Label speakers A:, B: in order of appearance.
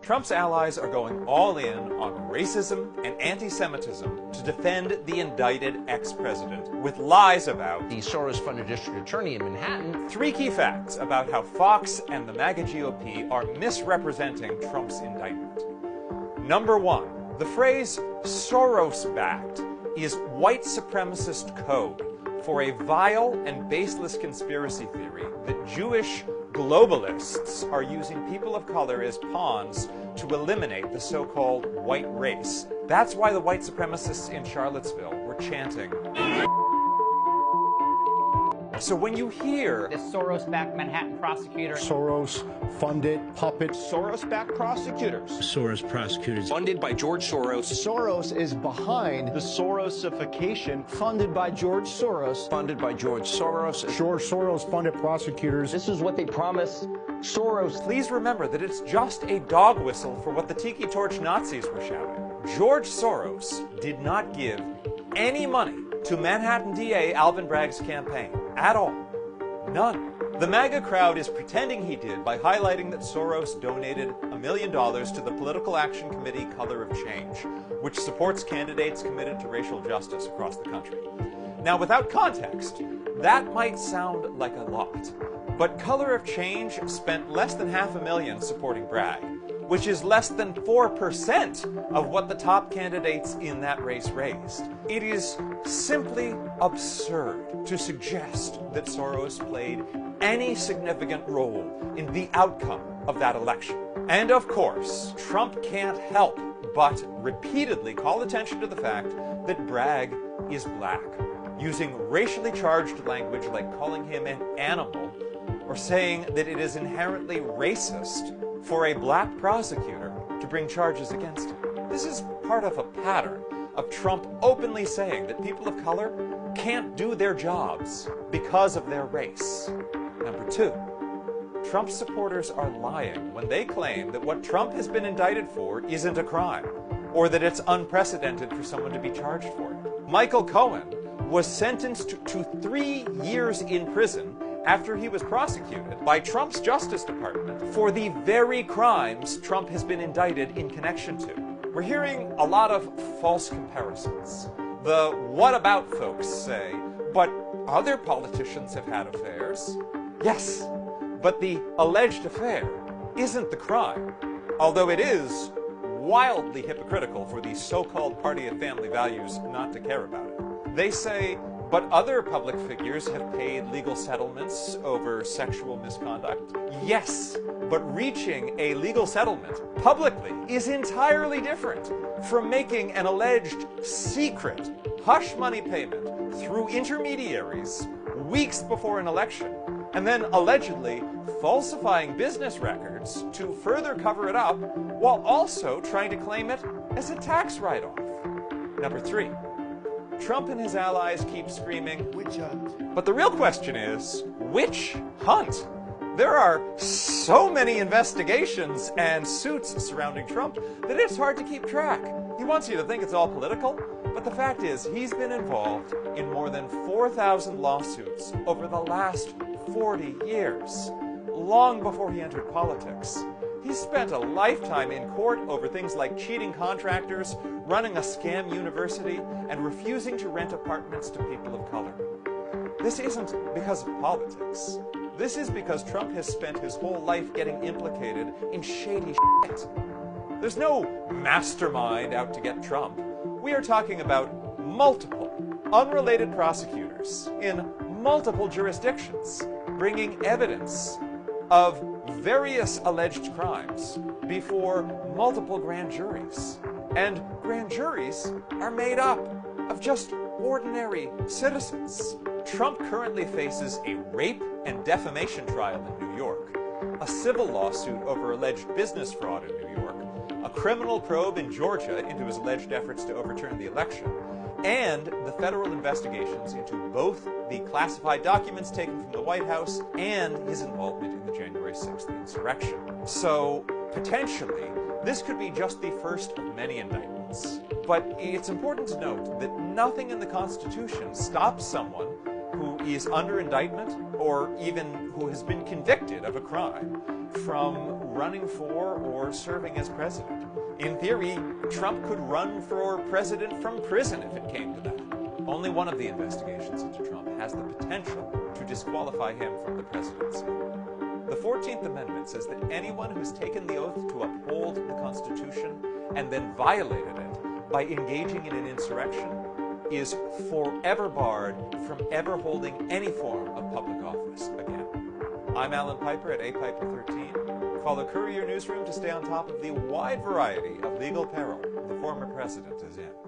A: Trump's allies are going all in on racism and anti-Semitism to defend the indicted ex-president with lies about
B: the Soros-funded district attorney in Manhattan.
A: 3 key facts about how Fox and the MAGA GOP are misrepresenting Trump's indictment. Number 1, the phrase Soros-backed is white supremacist code for a vile and baseless conspiracy theory that Jewish globalists are using people of color as pawns to eliminate the so-called white race. That's why the white supremacists in Charlottesville were chanting. So when you hear
C: this Soros-backed Manhattan prosecutor,
D: Soros-funded puppets,
E: Soros-backed prosecutors,
F: Soros prosecutors
E: funded by George Soros.
D: Soros is behind
E: The Sorosification,
D: funded by George Soros,
E: funded by George Soros.
D: George Soros-funded prosecutors.
G: This is what they promise Soros.
A: Please remember that it's just a dog whistle for what the Tiki Torch Nazis were shouting. George Soros did not give any money to Manhattan DA Alvin Bragg's campaign. At all. None. The MAGA crowd is pretending he did by highlighting that Soros donated $1 million to the Political Action Committee Color of Change, which supports candidates committed to racial justice across the country. Now, without context, that might sound like a lot, but Color of Change spent less than $500,000 supporting Bragg, which is less than 4% of what the top candidates in that race raised. It is simply absurd to suggest that Soros played any significant role in the outcome of that election. And of course, Trump can't help but repeatedly call attention to the fact that Bragg is black, using racially charged language like calling him an animal or saying that it is inherently racist for a black prosecutor to bring charges against him. This is part of a pattern of Trump openly saying that people of color can't do their jobs because of their race. Number 2, Trump supporters are lying when they claim that what Trump has been indicted for isn't a crime, or that it's unprecedented for someone to be charged for it. Michael Cohen was sentenced to 3 years in prison after he was prosecuted by Trump's Justice Department for the very crimes Trump has been indicted in connection to. We're hearing a lot of false comparisons. The what about folks say, but other politicians have had affairs. Yes, but the alleged affair isn't the crime, although it is wildly hypocritical for the so-called party of family values not to care about it. They say, but other public figures have paid legal settlements over sexual misconduct. Yes, but reaching a legal settlement publicly is entirely different from making an alleged secret hush money payment through intermediaries weeks before an election, and then allegedly falsifying business records to further cover it up while also trying to claim it as a tax write-off. Number 3. Trump and his allies keep screaming, witch hunt. But the real question is, which hunt? There are so many investigations and suits surrounding Trump that it's hard to keep track. He wants you to think it's all political, but the fact is he's been involved in more than 4,000 lawsuits over the last 40 years, long before he entered politics. He's spent a lifetime in court over things like cheating contractors, running a scam university, and refusing to rent apartments to people of color. This isn't because of politics. This is because Trump has spent his whole life getting implicated in shady shit. There's no mastermind out to get Trump. We are talking about multiple, unrelated prosecutors in multiple jurisdictions, bringing evidence of various alleged crimes before multiple grand juries. And grand juries are made up of just ordinary citizens. Trump currently faces a rape and defamation trial in New York, a civil lawsuit over alleged business fraud in New York, a criminal probe in Georgia into his alleged efforts to overturn the election, and the federal investigations into both the classified documents taken from the White House and his involvement in the January 6th insurrection. So, potentially, this could be just the first of many indictments. But it's important to note that nothing in the Constitution stops someone who is under indictment or even who has been convicted of a crime, from running for or serving as president. In theory, Trump could run for president from prison if it came to that. Only one of the investigations into Trump has the potential to disqualify him from the presidency. The 14th Amendment says that anyone who's taken the oath to uphold the Constitution and then violated it by engaging in an insurrection is forever barred from ever holding any form of public office again. I'm Alan Piper at apiper13. Call the Courier Newsroom to stay on top of the wide variety of legal peril the former president is in.